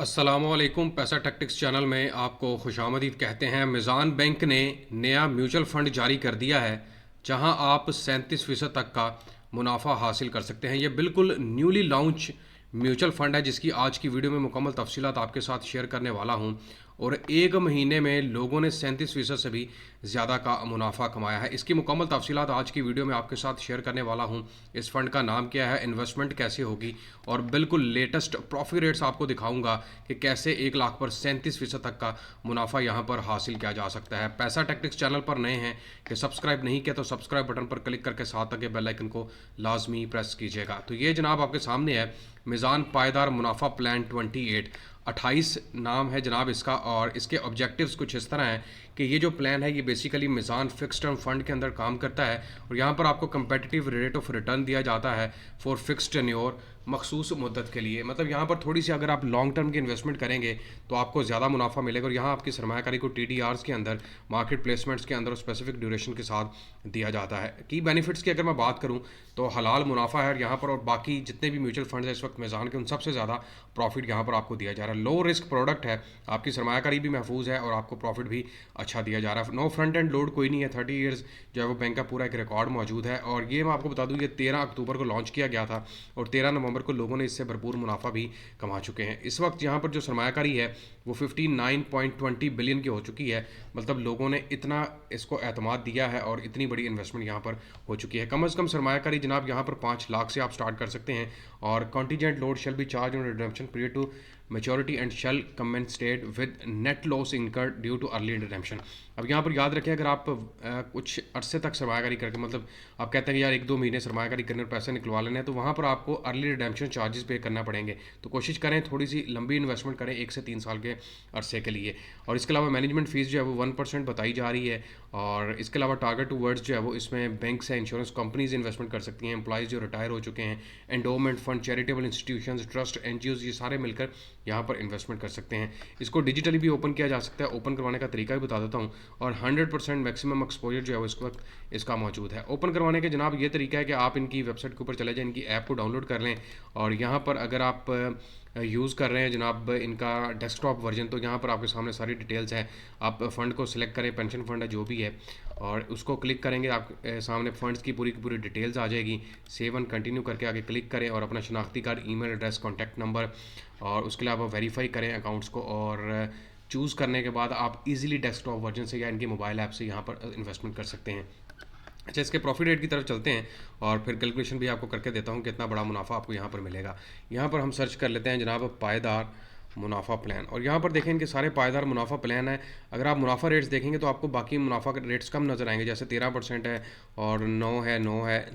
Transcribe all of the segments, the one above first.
अस्सलामुअलैकुम। पैसा tactics channel में आपको खुशामदीद कहते हैं। मीज़ान बैंक ने नया म्यूचुअल फ़ंड जारी कर दिया है जहां आप 37% तक का मुनाफा हासिल कर सकते हैं। ये बिल्कुल न्यूली लॉन्च म्यूचुअल फ़ंड है जिसकी आज की वीडियो में मुकम्मल तफसीलात आपके साथ शेयर करने वाला हूं। और एक महीने में लोगों ने 37% से भी ज़्यादा का मुनाफा कमाया है। इसकी मुकम्मल तफसीलात आज की वीडियो में आपके साथ शेयर करने वाला हूं। इस फंड का नाम क्या है, इन्वेस्टमेंट कैसे होगी और बिल्कुल लेटेस्ट प्रॉफिट रेट्स आपको दिखाऊंगा कि कैसे 1 लाख पर 37% तक का मुनाफा यहां पर हासिल किया जा सकता है। पैसा टैक्टिक्स चैनल पर नए हैं कि सब्सक्राइब नहीं किया तो सब्सक्राइब बटन पर क्लिक करके साथ आगे बेल आइकन को लाजमी प्रेस कीजिएगा। तो ये जनाब आपके सामने है मीज़ान पायदार मुनाफा प्लान 28 नाम है जनाब इसका। और इसके ऑब्जेक्टिव्स कुछ इस तरह हैं कि ये जो प्लान है ये बेसिकली मीज़ान फिक्स टर्म फंड के अंदर काम करता है और यहाँ पर आपको कंपेटिटिव रेट ऑफ रिटर्न दिया जाता है फॉर फिक्स टेन्योर, मखसूस मुद्दत के लिए। मतलब यहाँ पर थोड़ी सी अगर आप लॉन्ग टर्म की इन्वेस्टमेंट करेंगे तो आपको ज़्यादा मुनाफा मिलेगा। और यहाँ आपकी सरमायाकारी को TDRs के अंदर, मार्केट प्लेसमेंट्स के अंदर स्पेसिफिक ड्यूरेशन के साथ दिया जाता है। की बेनिफिट्स की अगर मैं बात करूँ तो हलाल मुनाफा है यहाँ पर, और बाकी जितने भी म्यूचुअल फंड है इस वक्त मीज़ान के उन सबसे ज़्यादा प्रॉफिट यहाँ पर आपको दिया जा रहा है। लो रिस्क प्रोडक्ट है, आपकी सरमायाकारी भी महफूज है और आपको प्रॉफिट भी अच्छा दिया जा रहा है। नो फ्रंट एंड लोड कोई नहीं है। 30 ईयर्स जो है वो बैंक का पूरा एक रिकॉर्ड मौजूद है। और ये मैं आपको बता दूँ ये 13 अक्टूबर को लॉन्च किया गया था और 13 नवंबर को लोगों ने इससे भरपूर मुनाफा भी कमा चुके हैं। इस वक्त यहाँ पर जो सरमायाकारी है वो 59.20 बिलियन की हो चुकी है। मतलब लोगों ने इतना इसको एतमाद दिया है और इतनी बड़ी इन्वेस्टमेंट यहाँ पर हो चुकी है। कम से कम सरमायाकारी जनाब यहाँ पर 5 लाख से आप स्टार्ट कर सकते हैं। और contingent load shall be charged on redemption period to maturity and shall compensated with net loss incurred due to early redemption. अब यहाँ पर याद रखें, अगर आप कुछ अरसे तक सरमायाकारी करके, मतलब आप कहते हैं कि यार 1-2 महीने सरमायाकारी करने और पैसे निकलवा लेने हैं, तो वहाँ पर आपको अर्ली रिडेम्पशन चार्जेस पे करना पड़ेंगे। तो कोशिश करें थोड़ी सी लंबी इन्वेस्टमेंट करें 1 से 3 साल के अरसे के लिए। और इसके अलावा मैनेजमेंट फ़ीस जो है वो 1% बताई जा रही है। और इसके अलावा टारगेट टू वर्ड्स जो है वो इसमें बैंक्स है, इंश्योरेंस कंपनीज इन्वेस्टमेंट कर सकती हैं, एम्प्लॉइज़ जो रिटायर हो चुके हैं, endowment fund, charitable institutions, trust, NGOs, ये सारे मिलकर यहाँ पर इन्वेस्टमेंट कर सकते हैं। इसको डिजिटली भी ओपन किया जा सकता है। ओपन करवाने का तरीका भी बता देता हूँ। और 100% मैक्सिमम एक्सपोजर जो है वो इस वक्त इसका मौजूद है। ओपन करवाने के जनाब ये तरीका है कि आप इनकी वेबसाइट के ऊपर चले जाएं, इनकी ऐप को डाउनलोड कर लें। और यहाँ पर अगर आप यूज़ कर रहे हैं जनाब इनका डेस्कटॉप वर्जन, तो यहाँ पर आपके सामने सारी डिटेल्स हैं। आप फ़ंड को सिलेक्ट करें, पेंशन फ़ंड है जो भी है, और उसको क्लिक करेंगे आप सामने फ़ंड्स की पूरी डिटेल्स आ जाएगी। सेव एंड कंटिन्यू करके आगे क्लिक करें और अपना शनाख्ती card, email address, contact number और उसके अलावा वेरीफाई करें अकाउंट्स को। और चूज़ करने के बाद आप इजीली डेस्कटॉप वर्जन से या इनके मोबाइल ऐप से यहाँ पर इन्वेस्टमेंट कर सकते हैं। अच्छा, इसके प्रॉफिट रेट की तरफ चलते हैं और फिर कैलकुलेशन भी आपको करके देता हूँ कितना बड़ा मुनाफा आपको यहाँ पर मिलेगा। यहाँ पर हम सर्च कर लेते हैं जनाब पायदार मुनाफा प्लान, और यहाँ पर देखें इनके सारे पायदार मुनाफा प्लान है। अगर आप मुनाफा रेट्स देखेंगे तो आपको बाकी मुनाफा के रेट्स कम नज़र आएंगे, जैसे 13% है और 9 है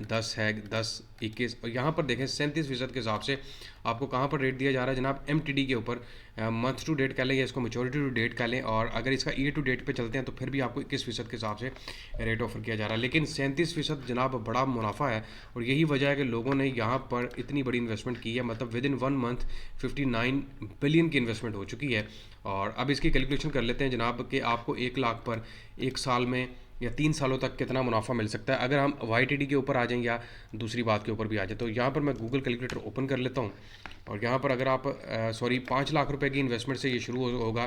10 है 10, 21। और यहाँ पर देखें 37% के हिसाब से आपको कहाँ पर रेट दिया जा रहा है जनाब, MTD के ऊपर, मंथ टू डेट कह लें या इसको मेच्योरिटी टू डेट कह लें। और अगर इसका ईयर टू डेट पे चलते हैं तो फिर भी आपको 21% के हिसाब से रेट ऑफर किया जा रहा है। लेकिन 37% जनाब बड़ा मुनाफा है और यही वजह है कि लोगों ने यहाँ पर इतनी बड़ी इन्वेस्टमेंट की है। मतलब विद इन 1 मंथ 59 बिलियन की इन्वेस्टमेंट हो चुकी है। और अब इसकी कैलकुलेशन कर लेते हैं जनाब कि आपको 1 लाख पर 1 साल में या 3 सालों तक कितना मुनाफा मिल सकता है। अगर हम YTD के ऊपर आ जाएं या दूसरी बात के ऊपर भी आ जाए, तो यहाँ पर मैं गूगल कैलकुलेटर ओपन कर लेता हूँ। और यहाँ पर अगर आप 5 लाख रुपए की इन्वेस्टमेंट से ये शुरू होगा,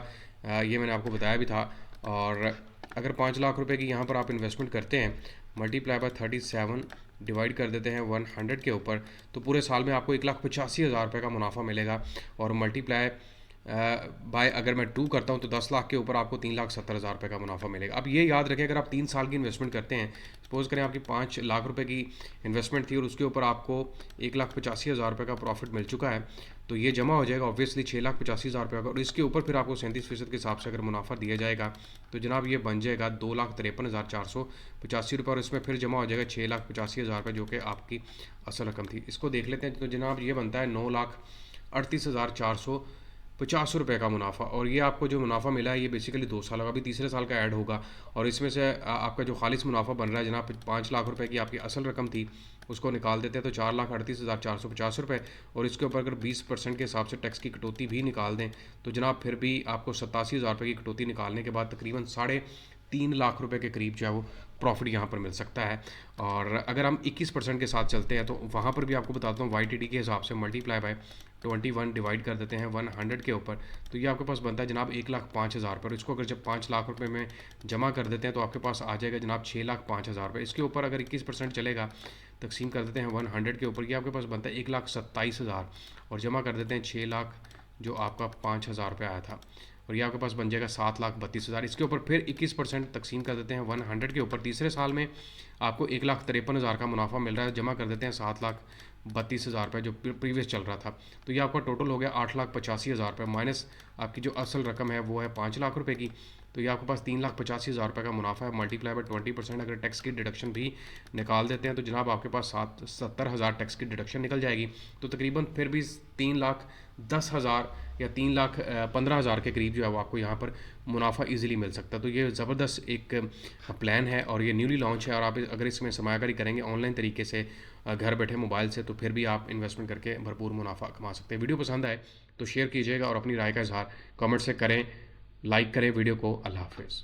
ये मैंने आपको बताया भी था। और अगर 5 लाख रुपए की यहाँ पर आप इन्वेस्टमेंट करते हैं, मल्टीप्लाई बाय 37 डिवाइड कर देते हैं 100 के ऊपर, तो पूरे साल में आपको 1,85,000 रुपये का मुनाफा मिलेगा। और मल्टीप्लाई बाय अगर मैं 2 करता हूँ तो 10 लाख के ऊपर आपको 3,70,000 रुपये का मुनाफा मिलेगा। अब ये याद रखें, अगर आप 3 साल की इन्वेस्टमेंट करते हैं, सपोज़ करें आपकी 5 लाख रुपए की इन्वेस्टमेंट थी और उसके ऊपर आपको 1,85,000 रुपये का प्रॉफिट मिल चुका है, तो ये जमा हो जाएगा ऑब्वियसली 6,85,000 रुपये का। और इसके ऊपर फिर आपको 37% के हिसाब से अगर मुनाफा दिया जाएगा तो जनाब ये बन जाएगा 2,53,485 रुपये। और इसमें फिर जमा हो जाएगा 6,85,000 रुपये जो कि आपकी असल रकम थी। इसको देख लेते हैं, तो जनाब ये बनता है 9,38,450 रुपये का मुनाफा। और ये आपको जो मुनाफा मिला है ये बेसिकली 2 साल का, अभी तीसरे साल का ऐड होगा। और इसमें से आपका जो खालिस मुनाफा बन रहा है जनाब 5 लाख रुपए की आपकी असल रकम थी, उसको निकाल देते हैं तो 4,38,450 रुपये। और इसके ऊपर अगर 20% के हिसाब से टैक्स की कटौती भी निकाल दें तो जनाब फिर भी आपको 87,000 रुपये की कटौती निकालने के बाद तकरीबन 3.5 लाख रुपए के करीब जो है वो प्रॉफिट यहाँ पर मिल सकता है। और अगर हम 21% के साथ चलते हैं तो वहाँ पर भी आपको बताता हूँ YTD के हिसाब से मल्टीप्लाई बाय 21 डिवाइड कर देते हैं 100 के ऊपर, तो ये आपके पास बनता है जनाब 1,05,000 पर। इसको अगर जब 5 लाख रुपए में जमा कर देते हैं तो आपके पास आ जाएगा जनाब 6,05,000 रुपये। इसके ऊपर अगर 21% चलेगा, तकसीम कर देते हैं 100 के ऊपर, ये आपके पास बनता है 1,27,000 और जमा कर देते हैं 6 लाख जो आपका 5,000 रुपये आया था, और ये आपके पास बन जाएगा 7,32,000। इसके ऊपर फिर 21% तकसीम कर देते हैं 100 के ऊपर, तीसरे साल में आपको 1,53,000 का मुनाफा मिल रहा है, जमा कर देते हैं 7,32,000 रुपये जो प्रीवियस चल रहा था। तो ये आपका टोटल हो गया 8,85,000 रुपये, माइनस आपकी जो असल रकम है वो है 5 लाख रुपये की, तो ये आपके पास 3,85,000 रुपये का मुनाफा है। मल्टीप्लाई बाय 20%, अगर टैक्स की डिडक्शन भी निकाल देते हैं तो जनाब आपके पास 70,000 टैक्स की डिडक्शन निकल जाएगी, तो तकरीबन फिर भी 3,10,000 या 3,15,000 के करीब जो है वो आपको यहाँ पर मुनाफा इजीली मिल सकता है। तो ये ज़बरदस्त एक प्लान है और ये न्यूली लॉन्च है, और आप अगर इसमें सरमायाकारी करेंगे ऑनलाइन तरीके से घर बैठे मोबाइल से, तो फिर भी आप इन्वेस्टमेंट करके भरपूर मुनाफा कमा सकते हैं। वीडियो पसंद आए तो शेयर कीजिएगा और अपनी राय का इजहार कमेंट से करें, लाइक करें वीडियो को। अल्लाह हाफिज़।